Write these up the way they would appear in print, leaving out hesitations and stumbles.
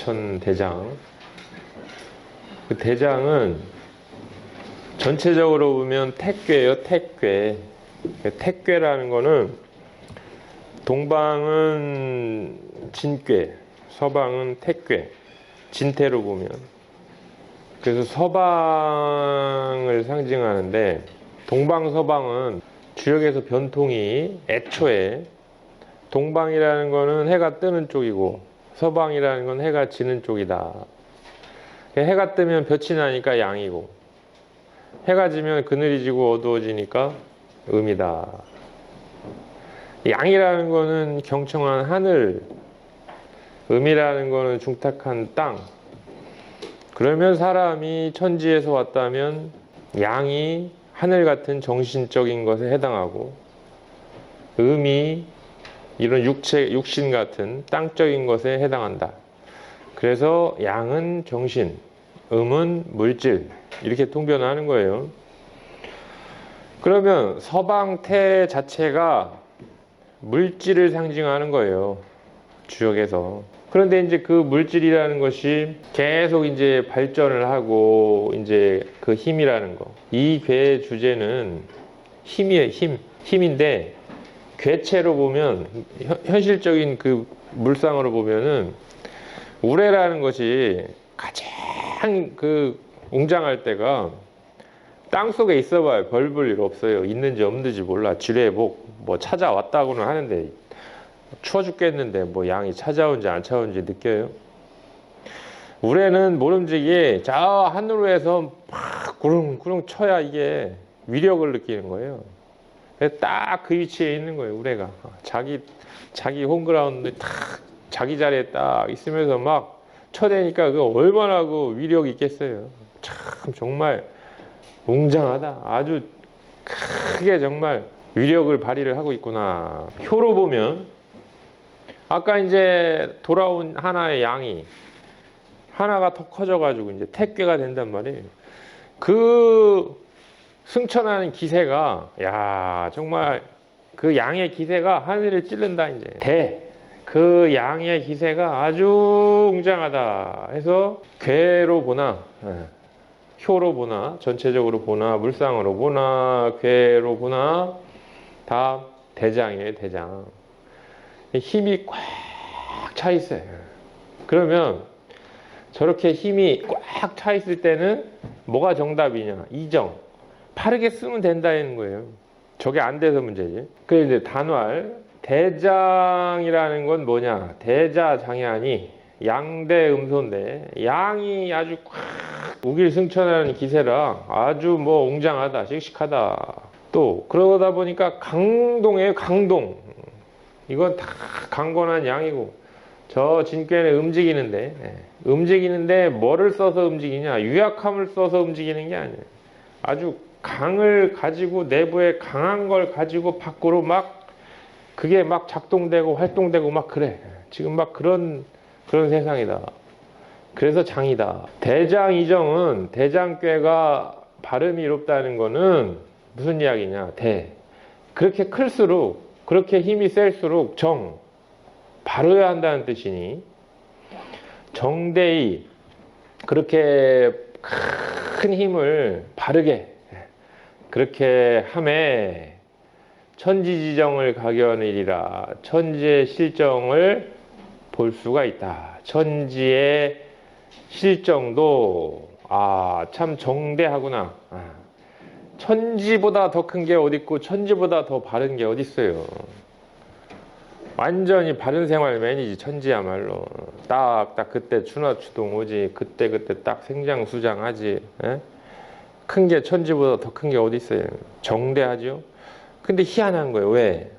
대천 대장. 그 대장은 전체적으로 보면 택괴예요. 택괴. 택괴라는 거는 동방은 진괴, 서방은 택괴. 진태로 보면. 그래서 서방을 상징하는데, 동방 서방은 주역에서 변통이 애초에 동방이라는 거는 해가 뜨는 쪽이고 서방이라는 건 해가 지는 쪽이다. 해가 뜨면 볕이 나니까 양이고, 해가 지면 그늘이 지고 어두워지니까 음이다. 양이라는 거는 경청한 하늘, 음이라는 거는 중탁한 땅. 그러면 사람이 천지에서 왔다면 양이 하늘 같은 정신적인 것에 해당하고, 음이 이런 육신 같은 땅적인 것에 해당한다. 그래서 양은 정신, 음은 물질, 이렇게 통변하는 거예요. 그러면 서방태 자체가 물질을 상징하는 거예요, 주역에서. 그런데 이제 그 물질이라는 것이 계속 이제 발전을 하고, 이제 그 힘이라는 거. 이 괴의 주제는 힘이에요, 힘. 힘인데, 괴체로 보면, 현실적인 그 물상으로 보면은, 우레라는 것이 가장 그 웅장할 때가 땅 속에 있어봐야 별 볼 일 없어요. 있는지 없는지 몰라. 지뢰 뭐 찾아왔다고는 하는데, 추워 죽겠는데 뭐 양이 찾아온지 안 찾아온지 느껴요? 우레는 모름지기 저 하늘에서 막 구릉구릉 쳐야 이게 위력을 느끼는 거예요. 딱 그 위치에 있는 거예요, 우레가. 자기 홈그라운드에 딱 자기 자리에 딱 있으면서 막 쳐대니까 그 얼마나 그 위력이 있겠어요. 참 정말 웅장하다. 아주 크게 정말 위력을 발휘를 하고 있구나. 효로 보면 아까 이제 돌아온 하나의 양이 하나가 더 커져가지고 이제 택괴가 된단 말이에요. 그 승천하는 기세가, 야, 정말 그 양의 기세가 하늘을 찌른다, 이제. 그 양의 기세가 아주 웅장하다 해서 괴로 보나, 효로 보나, 전체적으로 보나, 물상으로 보나, 괴로 보나, 다 대장이에요, 대장. 힘이 꽉 차 있어요. 그러면 저렇게 힘이 꽉 차 있을 때는 뭐가 정답이냐? 이정. 바르게 쓰면 된다는 거예요. 저게 안 돼서 문제지. 그래서 이제 단활. 대장이라는 건 뭐냐? 대자장야니 양대 음소인데, 양이 아주 꽉 우길승천하는 기세라 아주 뭐 웅장하다, 씩씩하다. 또 그러다 보니까 강동이에요, 강동. 이건 다 강건한 양이고, 저 진괴는 움직이는데 뭐를 써서 움직이냐? 유약함을 써서 움직이는 게 아니에요. 아주 강을 가지고, 내부에 강한 걸 가지고 밖으로 막 그게 막 작동되고 활동되고 막 그래. 지금 막 그런 세상이다. 그래서 장이다. 대장이정은, 대장괴가 발음이 이롭다는 거는 무슨 이야기냐? 그렇게 클수록, 그렇게 힘이 셀수록 바로야 한다는 뜻이니, 정대이, 그렇게 큰 힘을 바르게 그렇게 함에 천지지정을 가견이리라. 천지의 실정을 볼 수가 있다. 천지의 실정도 참 정대하구나. 천지보다 더 큰 게 어딨고 천지보다 더 바른 게 어딨어요. 완전히 바른 생활맨이지, 천지야말로. 딱 그때 추나추동 오지. 그때 딱 생장수장하지. 큰 게 천지보다 더 큰 게 어딨어요. 정대하죠. 근데 희한한 거예요. 왜?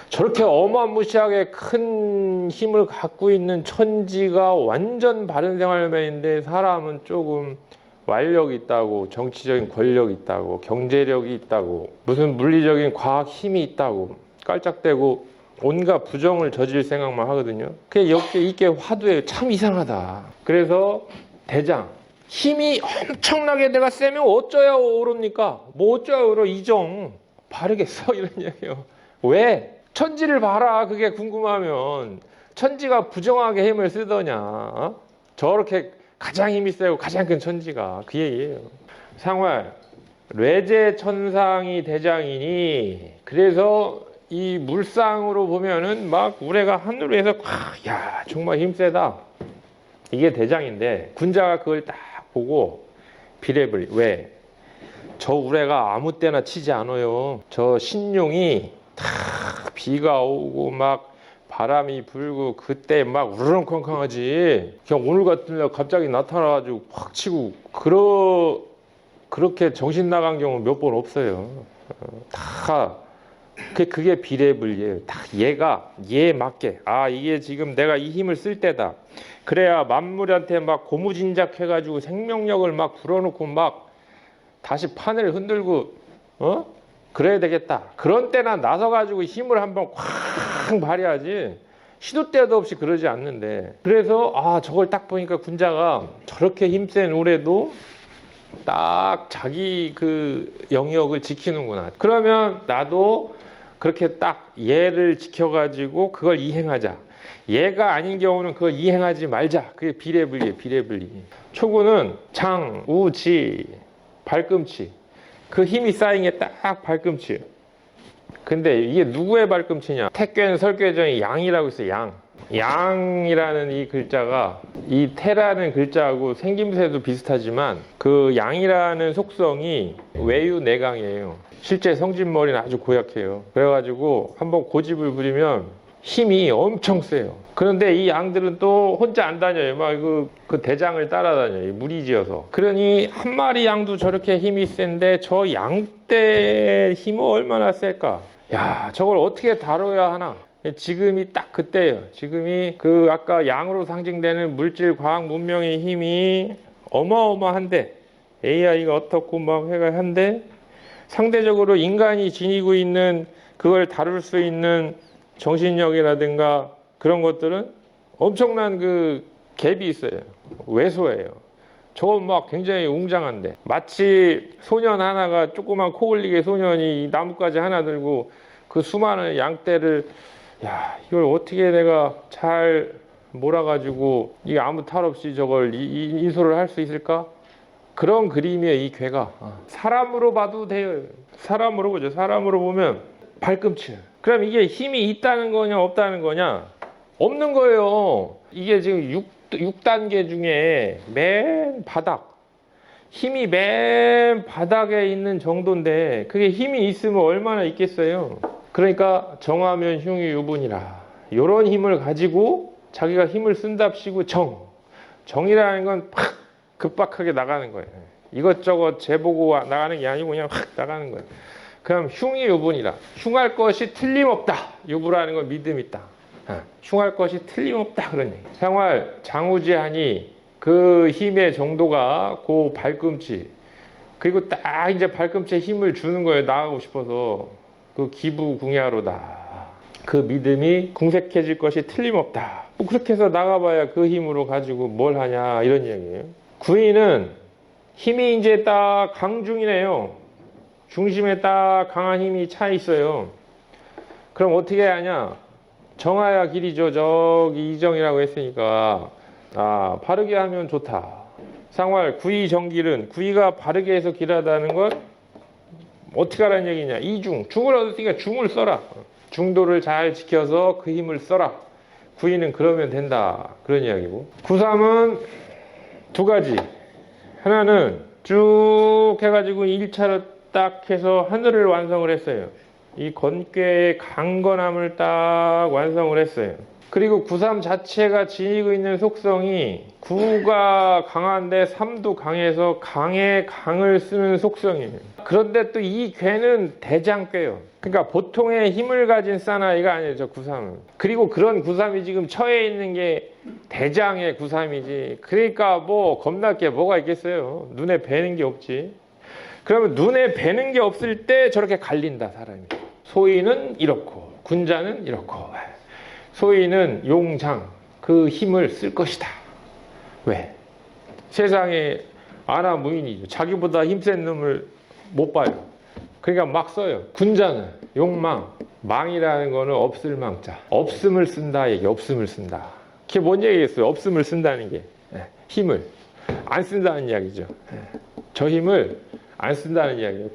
저렇게 어마무시하게 큰 힘을 갖고 있는 천지가 완전 바른 생활맨인데, 사람은 조금 완력이 있다고, 정치적인 권력이 있다고, 경제력이 있다고, 무슨 물리적인 과학 힘이 있다고 깔짝대고 온갖 부정을 저질 생각만 하거든요. 그게 이게 화두예요. 참 이상하다. 그래서 대장, 힘이 엄청나게 내가 세면 어쩌야 오릅니까? 뭐 어쩌야 오러? 이정 바르게 써, 이런 얘기예요. 왜? 천지를 봐라. 그게 궁금하면 천지가 부정하게 힘을 쓰더냐? 어? 저렇게 가장 힘이 세고 가장 큰 천지가 그 얘기예요. 상활 뇌제 천상이 대장이니 그래서 이 물상으로 보면은 막 우레가 하늘에서 야 정말 힘세다 이게 대장인데 군자가 그걸 딱 보고 비례불 왜? 저 우레가 아무 때나 치지 않아요. 저 신용이 탁 비가 오고 막 바람이 불고 그때 막 우르렁쾅쾅하지. 그냥 오늘 같은 날 갑자기 나타나가지고 확 치고 그렇게 정신 나간 경우 몇 번 없어요. 다 그게 비례불이에요. 딱 얘에 맞게 이게 지금 내가 이 힘을 쓸 때다. 그래야 만물한테 막 고무진작해가지고 생명력을 막 불어넣고 막 다시 판을 흔들고 그래야 되겠다. 그런 때나 나서가지고 힘을 한번 콱 발휘하지 시도 때도 없이 그러지 않는데 그래서 저걸 딱 보니까 군자가 저렇게 힘센 우레도 딱 자기 그 영역을 지키는구나. 그러면 나도 그렇게 딱 얘를 지켜가지고 그걸 이행하자. 얘가 아닌 경우는 그걸 이행하지 말자. 그게 비례불리예요. 비례불리. 초구는 장, 우, 지, 발꿈치. 그 힘이 쌓인 게 딱 발꿈치예요. 근데 이게 누구의 발꿈치냐? 택견 설교정이 양이라고 있어요. 양. 양이라는 이 글자가 이 태라는 글자하고 생김새도 비슷하지만 그 양이라는 속성이 외유내강이에요. 실제 성진머리는 아주 고약해요. 그래가지고 한번 고집을 부리면 힘이 엄청 세요. 그런데 이 양들은 또 혼자 안 다녀요. 막 그 대장을 따라다녀요. 무리지어서. 그러니 한 마리 양도 저렇게 힘이 센데 저 양떼 힘은 얼마나 셀까? 야, 저걸 어떻게 다뤄야 하나? 지금이 딱 그때예요. 지금이 그 아까 양으로 상징되는 물질, 과학, 문명의 힘이 어마어마한데 AI가 어떻고 막 해가 한데 상대적으로 인간이 지니고 있는 그걸 다룰 수 있는 정신력이라든가 그런 것들은 엄청난 그 갭이 있어요. 왜소해요. 저건 막 굉장히 웅장한데 마치 소년 하나가 조그만 코 올리게 소년이 나뭇가지 하나 들고 그 수많은 양떼를 이걸 어떻게 내가 잘 몰아가지고 이게 아무 탈 없이 저걸 인솔을 할 수 있을까? 그런 그림이에요. 이 괴가 사람으로 봐도 돼요. 사람으로 보죠. 사람으로 보면 발꿈치. 그럼 이게 힘이 있다는 거냐 없다는 거냐? 없는 거예요. 이게 지금 6단계 중에 맨 바닥 힘이 맨 바닥에 있는 정도인데 그게 힘이 있으면 얼마나 있겠어요. 그러니까 정하면 흉이 유분이라 이런 힘을 가지고 자기가 힘을 쓴답시고 정이라는 건 팍 급박하게 나가는 거예요. 이것저것 재보고 나가는 게 아니고 그냥 확 나가는 거예요. 그럼 흉이 유분이라 흉할 것이 틀림없다. 유부라는 건 믿음 있다. 흉할 것이 틀림없다 그런 얘기. 생활 장우지하니 그 힘의 정도가 그 발꿈치 그리고 딱 이제 발꿈치에 힘을 주는 거예요. 나가고 싶어서 그 기부궁야로다. 그 믿음이 궁색해질 것이 틀림없다. 뭐 그렇게 해서 나가봐야 그 힘으로 가지고 뭘 하냐 이런 얘기예요. 구인은 힘이 이제 딱 강중이네요. 중심에 딱 강한 힘이 차 있어요. 그럼 어떻게 하냐? 정하야 길이죠. 저기 이정이라고 했으니까 바르게 하면 좋다. 상활 구이 정길은 구이가 바르게 해서 길하다는 건 어떻게 하라는 얘기냐? 이중 중을 얻었으니까 중을 써라. 중도를 잘 지켜서 그 힘을 써라. 구이는 그러면 된다. 그런 이야기고. 구삼은 두 가지. 하나는 쭉 해가지고 1차로 딱 해서 하늘을 완성을 했어요. 이 건괴의 강건함을 딱 완성을 했어요. 그리고 구삼 자체가 지니고 있는 속성이 구가 강한데 삼도 강해서 강에 강을 쓰는 속성이에요. 그런데 또 이 괴는 대장괴요. 그러니까 보통의 힘을 가진 사나이가 아니에요. 저 구삼은. 그리고 그런 구삼이 지금 처해 있는 게 대장의 구삼이지. 그러니까 뭐 겁날 게 뭐가 있겠어요. 눈에 뵈는 게 없지. 그러면 눈에 뵈는 게 없을 때 저렇게 갈린다 사람이. 소인은 이렇고 군자는 이렇고 소인은 용장 그 힘을 쓸 것이다. 왜? 세상에 아나무인이죠. 자기보다 힘센 놈을 못 봐요. 그러니까 막 써요. 군자는 욕망. 망이라는 거는 없을 망자. 없음을 쓴다 얘기. 없음을 쓴다. 그게 뭔 얘기겠어요? 없음을 쓴다는 게. 힘을 안 쓴다는 이야기죠. 저 힘을 안 쓴다는 이야기예요.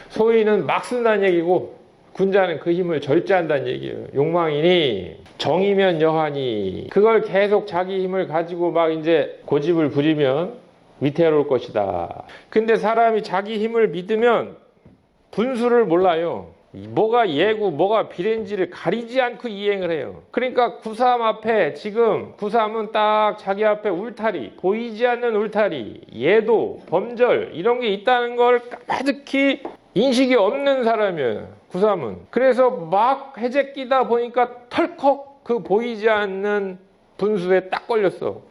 소위는 막 쓴다는 얘기고 군자는 그 힘을 절제한다는 얘기예요. 욕망이니 정이면 여하니 그걸 계속 자기 힘을 가지고 막 이제 고집을 부리면 위태로울 것이다. 근데 사람이 자기 힘을 믿으면 분수를 몰라요. 뭐가 예고 뭐가 비례인지를 가리지 않고 이행을 해요. 그러니까 구삼 앞에 지금 구삼은 딱 자기 앞에 울타리, 보이지 않는 울타리, 예도, 범절 이런 게 있다는 걸 까마득히 인식이 없는 사람이에요. 구삼은. 그래서 막 해제 끼다 보니까 털컥 그 보이지 않는 분수에 딱 걸렸어.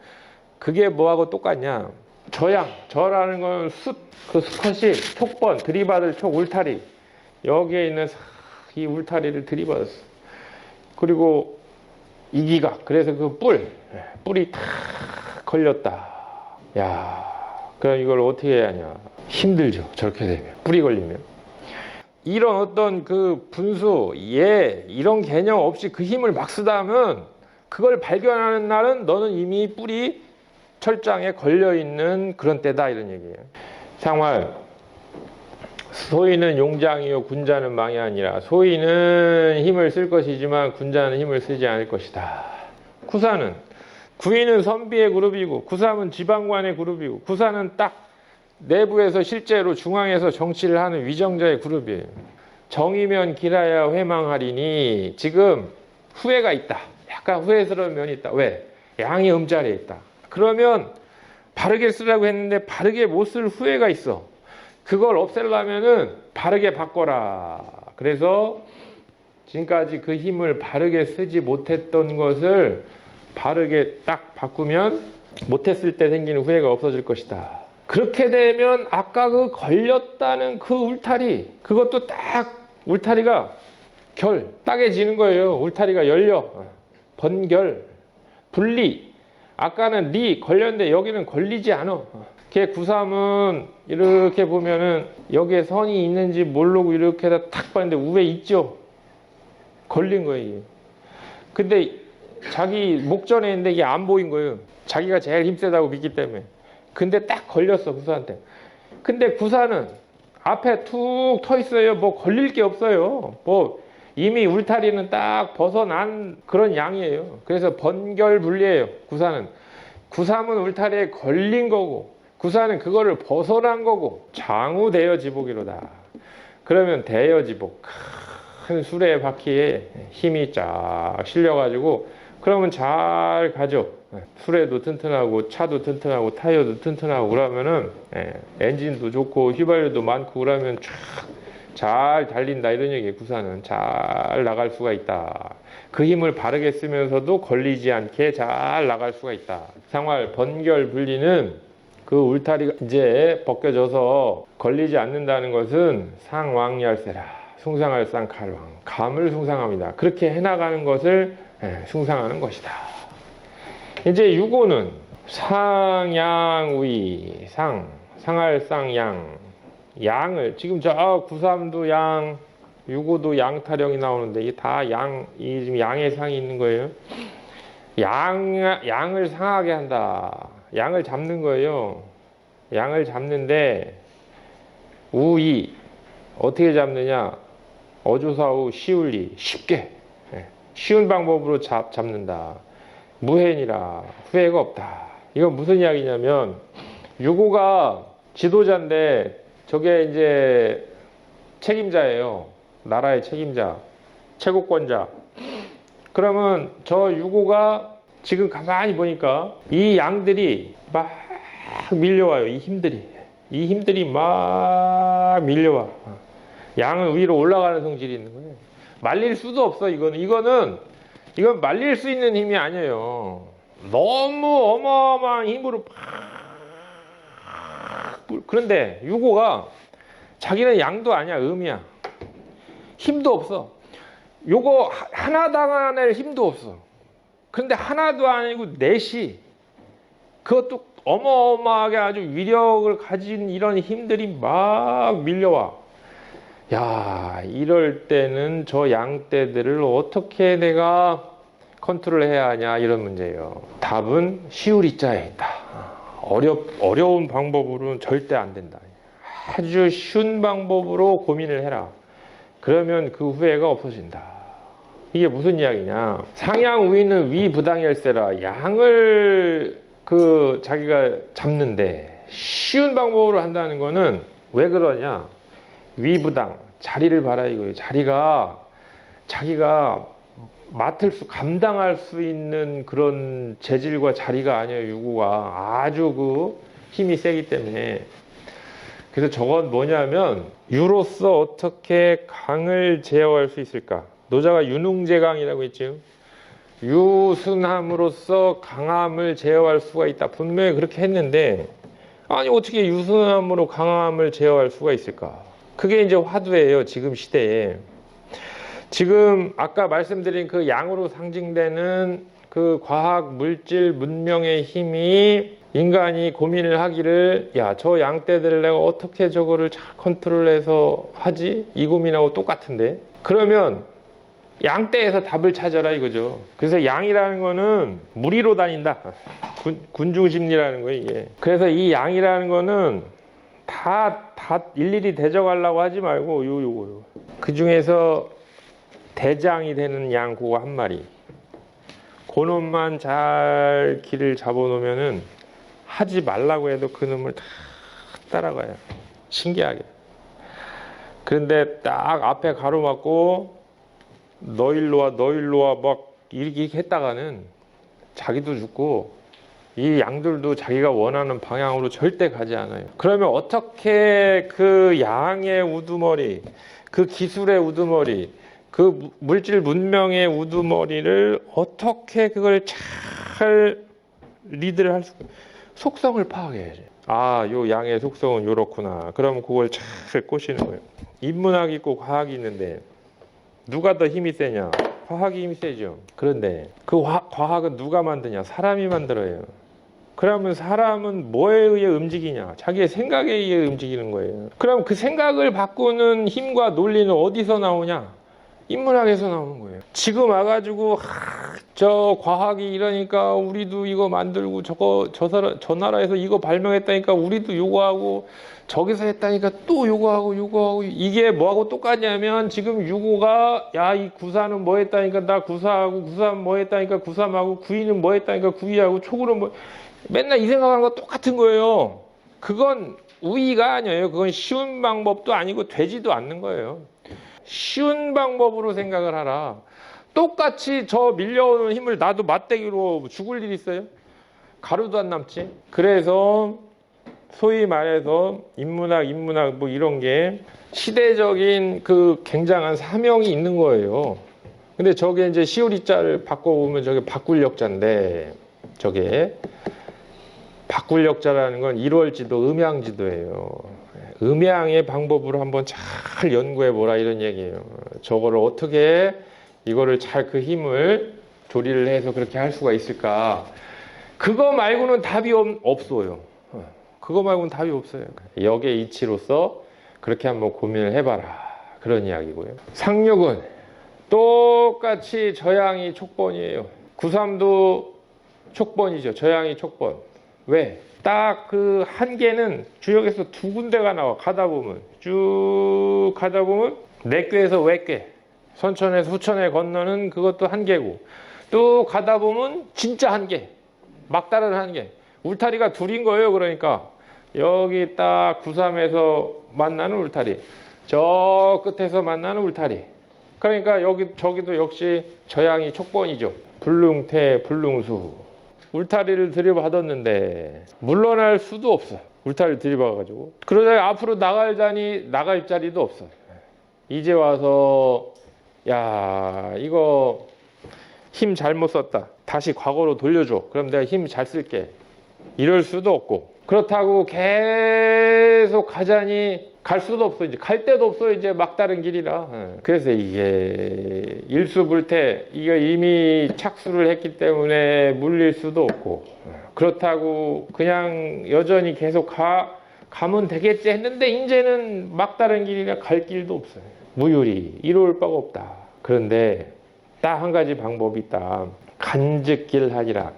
그게 뭐하고 똑같냐? 저라는 건 그 수컷이 촉번, 들이받을 촉 울타리. 여기에 있는 이 울타리를 들이받았어. 그리고 이기각. 그래서 그 뿔이 탁 걸렸다. 야, 그럼 이걸 어떻게 해야 하냐? 힘들죠. 저렇게 되면. 뿔이 걸리면. 이런 어떤 그 분수, 이런 개념 없이 그 힘을 막 쓰다 하면 그걸 발견하는 날은 너는 이미 뿔이 철장에 걸려있는 그런 때다. 이런 얘기예요. 상활. 소위는 용장이요 군자는 망이 아니라 소위는 힘을 쓸 것이지만 군자는 힘을 쓰지 않을 것이다. 구사는 구위는 선비의 그룹이고 구삼은 지방관의 그룹이고 구사는 딱 내부에서 실제로 중앙에서 정치를 하는 위정자의 그룹이에요. 정이면 기라야 회망하리니 지금 후회가 있다. 약간 후회스러운 면이 있다. 왜? 양이 음자리에 있다. 그러면 바르게 쓰라고 했는데 바르게 못 쓸 후회가 있어. 그걸 없애려면은 바르게 바꿔라. 그래서 지금까지 그 힘을 바르게 쓰지 못했던 것을 바르게 딱 바꾸면 못했을 때 생기는 후회가 없어질 것이다. 그렇게 되면 아까 그 걸렸다는 그 울타리, 그것도 딱 울타리가 딱해지는 거예요. 울타리가 열려. 번결, 분리. 아까는 걸렸는데 여기는 걸리지 않아. 걔 구삼은 이렇게 보면은 여기에 선이 있는지 모르고 이렇게 탁 봤는데 우에 있죠. 걸린 거예요. 근데 자기 목전에 있는데 이게 안 보인 거예요. 자기가 제일 힘세다고 믿기 때문에. 근데 딱 걸렸어, 구사한테. 근데 구사는 앞에 툭 터 있어요. 뭐 걸릴 게 없어요. 뭐 이미 울타리는 딱 벗어난 그런 양이에요. 그래서 번결분리예요. 구사는. 구삼은 울타리에 걸린 거고 구사는 그거를 벗어난 거고 장우대여지복이로다. 그러면 대여지복, 큰 수레 바퀴에 힘이 쫙 실려가지고 그러면 잘 가죠. 수레도 튼튼하고 차도 튼튼하고 타이어도 튼튼하고 그러면은 엔진도 좋고 휘발유도 많고 그러면 쫙 잘 달린다 이런 얘기예요. 구사는 잘 나갈 수가 있다. 그 힘을 바르게 쓰면서도 걸리지 않게 잘 나갈 수가 있다. 상활 번결 분리는 그 울타리가 이제 벗겨져서 걸리지 않는다는 것은 상왕열세라. 숭상할상 칼왕. 감을 숭상합니다. 그렇게 해나가는 것을 숭상하는 것이다. 이제 유고는 상양우이 상할상양. 양을 지금 저 구삼도 양, 유고도 양 타령이 나오는데 이게 다 이 지금 양의 상이 있는 거예요. 양을 상하게 한다. 양을 잡는 거예요. 양을 잡는데 우이 어떻게 잡느냐? 어조사우 시울리 쉽게 쉬운 방법으로 잡는다. 무해니라 후회가 없다. 이건 무슨 이야기냐면 유고가 지도자인데 저게 이제 책임자예요. 나라의 책임자, 최고권자. 그러면 저 유고가 지금 가만히 보니까 이 양들이 막 밀려와요. 이 힘들이 막 밀려와. 양은 위로 올라가는 성질이 있는 거예요. 말릴 수도 없어. 이건 말릴 수 있는 힘이 아니에요. 너무 어마어마한 힘으로 그런데 유고가 자기는 양도 아니야. 음이야. 힘도 없어. 요거 하나 당해낼 힘도 없어. 그런데 하나도 아니고 넷이 그것도 어마어마하게 아주 위력을 가진 이런 힘들이 막 밀려와. 야, 이럴 때는 저 양떼들을 어떻게 내가 컨트롤 해야 하냐, 이런 문제예요. 답은 시우리자에 있다. 어려운 방법으로는 절대 안 된다. 아주 쉬운 방법으로 고민을 해라. 그러면 그 후회가 없어진다. 이게 무슨 이야기냐? 상양 우위는 위부당열세라. 양을 자기가 잡는데 쉬운 방법으로 한다는 거는 왜 그러냐? 위부당, 자리를 봐라 이거예요. 자기가 감당할 수 있는 그런 재질과 자리가 아니에요. 유구가 아주 힘이 세기 때문에. 그래서 저건 뭐냐면 유로서 어떻게 강을 제어할 수 있을까? 노자가 유능제강이라고 했죠. 유순함으로써 강함을 제어할 수가 있다. 분명히 그렇게 했는데, 아니 어떻게 유순함으로 강함을 제어할 수가 있을까? 그게 이제 화두예요. 지금 시대에. 지금 아까 말씀드린 그 양으로 상징되는 그 과학, 물질, 문명의 힘이 인간이 고민을 하기를, 야, 저 양떼들을 내가 어떻게 저거를 잘 컨트롤해서 하지? 이 고민하고 똑같은데. 그러면 양떼에서 답을 찾아라 이거죠. 그래서 양이라는 거는 무리로 다닌다. 군중심리라는 거예요, 이게. 그래서 이 양이라는 거는 다 일일이 대적하려고 하지 말고 요거. 그 중에서 대장이 되는 양 그거 한 마리. 그놈만 잘 길을 잡아놓으면은 하지 말라고 해도 그놈을 다 따라가요. 신기하게. 그런데 딱 앞에 가로막고 너 일로 와 막 이렇게 했다가는 자기도 죽고 이 양들도 자기가 원하는 방향으로 절대 가지 않아요. 그러면 어떻게 그 양의 우두머리, 그 기술의 우두머리, 그 물질 문명의 우두머리를 어떻게 그걸 잘 리드를 할 수, 속성을 파악해야지. 아, 요 양의 속성은 요렇구나. 그러면 그걸 잘 꼬시는 거예요. 인문학이 있고 과학이 있는데 누가 더 힘이 세냐? 과학이 힘이 세죠. 그런데 그 과학은 누가 만드냐? 사람이 만들어요. 그러면 사람은 뭐에 의해 움직이냐? 자기의 생각에 의해 움직이는 거예요. 그럼 그 생각을 바꾸는 힘과 논리는 어디서 나오냐? 인문학에서 나오는 거예요. 지금 와가지고 저 과학이 이러니까 우리도 이거 만들고 저 나라에서 이거 발명했다니까 우리도 요거하고 저기서 했다니까 또 요거하고 이게 뭐하고 똑같냐면 지금 유고가 야 이 구사는 뭐 했다니까 나 구사하고 구사는 뭐 했다니까 구삼하고 구이는 뭐 했다니까 구이하고 촉으로 뭐 맨날 이 생각하는 거 똑같은 거예요. 그건 우위가 아니에요. 그건 쉬운 방법도 아니고 되지도 않는 거예요. 쉬운 방법으로 생각을 하라. 똑같이 저 밀려오는 힘을 나도 맞대기로 죽을 일 있어요? 가루도 안 남지. 그래서 소위 말해서 인문학 뭐 이런 게 시대적인 그 굉장한 사명이 있는 거예요. 근데 저게 이제 시우리자를 바꿔보면 저게 바꿀역자인데 저게 바꿀역자라는 건 일월지도 음양지도예요. 음양의 방법으로 한번 잘 연구해보라 이런 얘기예요. 저거를 어떻게 이거를 잘 그 힘을 조리를 해서 그렇게 할 수가 있을까. 그거 말고는 답이 없어요. 그거 말고는 답이 없어요. 역의 이치로서 그렇게 한번 고민을 해봐라. 그런 이야기고요. 상륙은 똑같이 저양이 촉번이에요. 구삼도 촉번이죠. 저양이 촉번. 왜? 딱 그 한 개는 주역에서 두 군데가 나와. 쭉 가다 보면 내꾀에서 외꾀, 선천에서 후천에 건너는 그것도 한 개고, 또 가다 보면 진짜 한 개, 막다른 한 개. 울타리가 둘인 거예요. 그러니까 여기 딱 구삼에서 만나는 울타리, 저 끝에서 만나는 울타리. 그러니까 저기도 역시 저양이 촉번이죠. 불능태 불능수. 울타리를 들이받았는데 물러날 수도 없어. 울타리를 들이받아가지고 그러다 앞으로 나갈 자리도 없어. 이제 와서 야 이거 힘 잘못 썼다, 다시 과거로 돌려줘, 그럼 내가 힘 잘 쓸게, 이럴 수도 없고, 그렇다고 계속 가자니 갈 수도 없어. 이제 갈 데도 없어. 이제 막다른 길이라. 그래서 이게 일수불태, 이거 이미 착수를 했기 때문에 물릴 수도 없고, 그렇다고 그냥 여전히 계속 가면 되겠지 했는데 이제는 막다른 길이라 갈 길도 없어요. 무유리 이로울 바가 없다. 그런데 딱 한 가지 방법이 있다. 간즉길 하리라.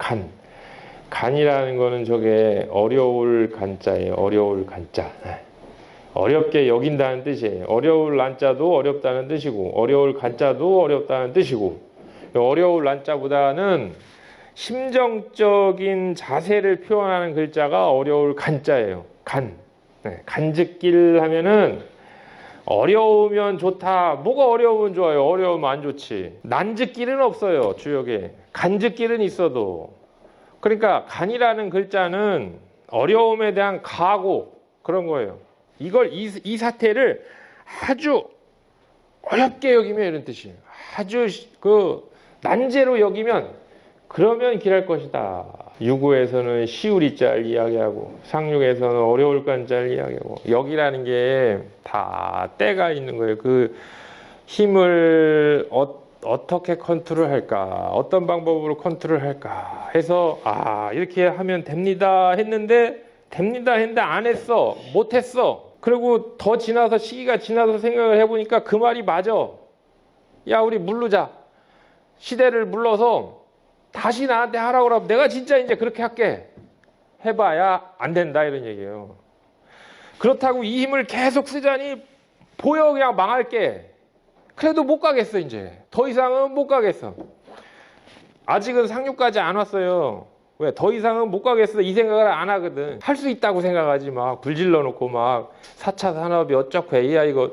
간이라는 거는 저게 어려울 간자예요. 어려울 간자. 어렵게 여긴다는 뜻이에요. 어려울 난자도 어렵다는 뜻이고 어려울 간자도 어렵다는 뜻이고 어려울 난자보다는 심정적인 자세를 표현하는 글자가 어려울 간자예요. 간즉길 하면은 어려우면 좋다. 뭐가 어려우면 좋아요? 어려우면 안 좋지. 난즉길은 없어요. 주역에. 간즉길은 있어도. 그러니까 간이라는 글자는 어려움에 대한 각오 그런 거예요. 이 사태를 아주 어렵게 여기면 이런 뜻이에요. 아주 난제로 여기면 그러면 길할 것이다. 유구에서는 시우리자를 이야기하고 상륙에서는 어려울 간자를 이야기하고 여기라는 게 다 때가 있는 거예요. 그 힘을 어떻게 컨트롤할까? 어떤 방법으로 컨트롤할까? 해서 이렇게 하면 됩니다 했는데 안 했어. 못 했어. 그리고 더 지나서 시기가 지나서 생각을 해보니까 그 말이 맞아. 야 우리 물르자. 시대를 물러서 다시 나한테 하라고 하면 내가 진짜 이제 그렇게 할게. 해봐야 안 된다 이런 얘기예요. 그렇다고 이 힘을 계속 쓰자니 보여 그냥 망할게. 그래도 못 가겠어 이제. 더 이상은 못 가겠어. 아직은 상륙까지 안 왔어요. 왜? 더 이상은 못 가겠어. 이 생각을 안 하거든. 할 수 있다고 생각하지 막 불질러 놓고 막 4차 산업이 어쩌고 해야 이거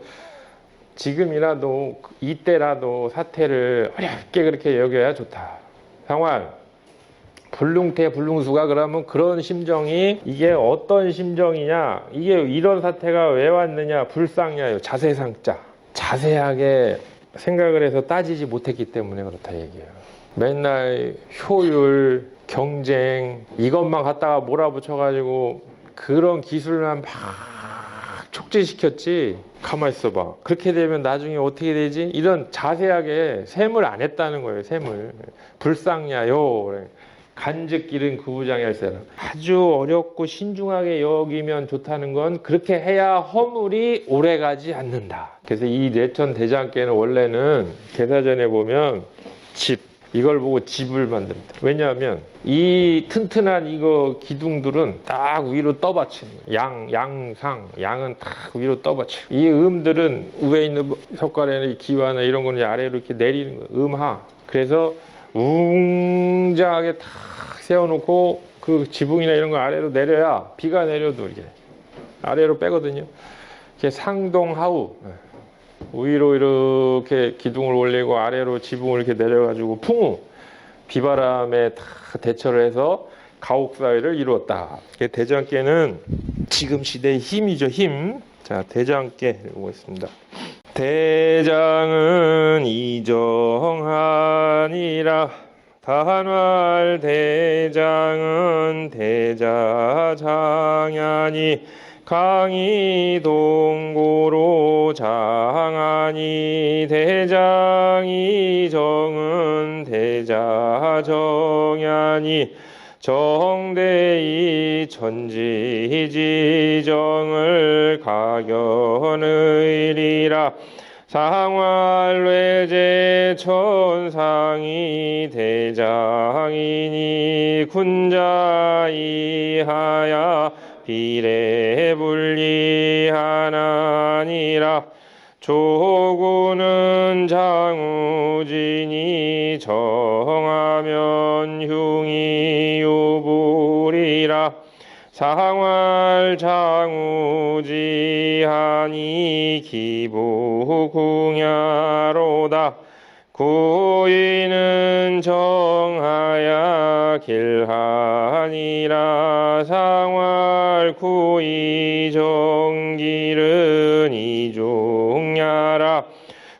지금이라도 이때라도 사태를 어렵게 그렇게 여겨야 좋다. 상활 불능태 불능수가 그러면 그런 심정이 이게 어떤 심정이냐 이게 이런 사태가 왜 왔느냐 불상냐요. 자세상자 자세하게 생각을 해서 따지지 못했기 때문에 그렇다 얘기해요. 맨날 효율 경쟁 이것만 갖다가 몰아붙여가지고 그런 기술만 막 촉진시켰지. 가만히 있어봐. 그렇게 되면 나중에 어떻게 되지? 이런 자세하게 셈을 안 했다는 거예요. 셈을. 불상냐요. 간즉길은 구부장이할세라. 아주 어렵고 신중하게 여기면 좋다는 건 그렇게 해야 허물이 오래가지 않는다. 그래서 이 내천대장께는 원래는 계사전에 보면 이걸 보고 집을 만듭니다. 왜냐하면 이 튼튼한 이거 기둥들은 딱 위로 떠받치는 거예요. 양은 딱 위로 떠받치고 이 음들은 위에 있는 석가래나 기와나 이런 거는 아래로 이렇게 내리는 거예요. 음하. 그래서 웅장하게 탁 세워놓고 그 지붕이나 이런 거 아래로 내려야 비가 내려도 이게 아래로 빼거든요. 이게 상동하우. 위로 이렇게 기둥을 올리고 아래로 지붕을 이렇게 내려가지고 풍우 비바람에 다 대처를 해서 가옥사회를 이루었다. 대장께는 지금 시대의 힘이죠. 힘. 자, 대장께 읽어보겠습니다. 대장은 이정하니라. 단활 대장은 대자장하니 강이 동고로 장하니 대장이 정은 대자정하니 정대이 천지지정을 가견의리라. 상활외제 천상이 대장이니 군자이하야 비례불리하나니라. 조구는 장우진이 정하면 흉이 유불이라. 상활 장우지하니 기부궁야로다. 구이는 정하야 길하니라. 상활 구이 정길은 이중야라.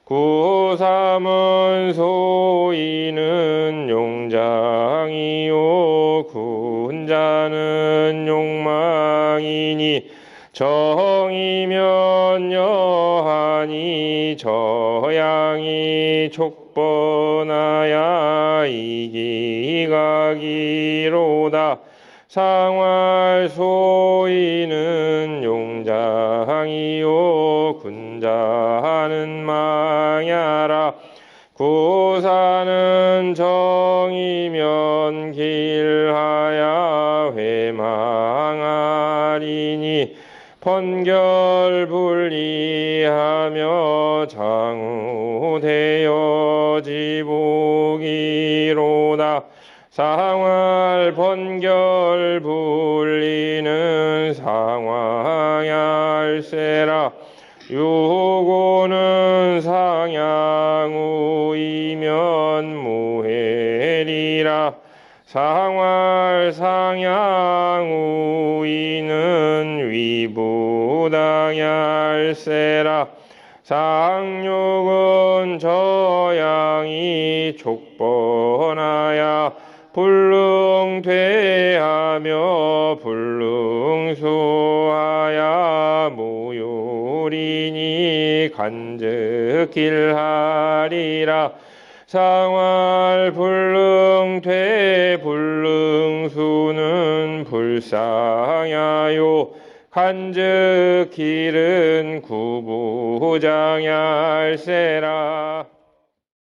구삼은 소이는 용장이요 군자는 욕망이니 정이면 여하니 저양이 촉번하야 이기가기로다. 상활 소이는 용 구사는 정이면 길하야 회망하리니 번결불리하며 장후되어 지복이로다. 상활 번결불리는 상황얄세라. 유고는 상향우이면 무해리라. 상활 상향우이는 위부당얄세라. 상육은 저양이 족번하야 불능퇴하며 불능수하야 무효리니 간득길하리라. 상활 불능퇴 불능수는 불상하요 간득길은 구부장얄세라.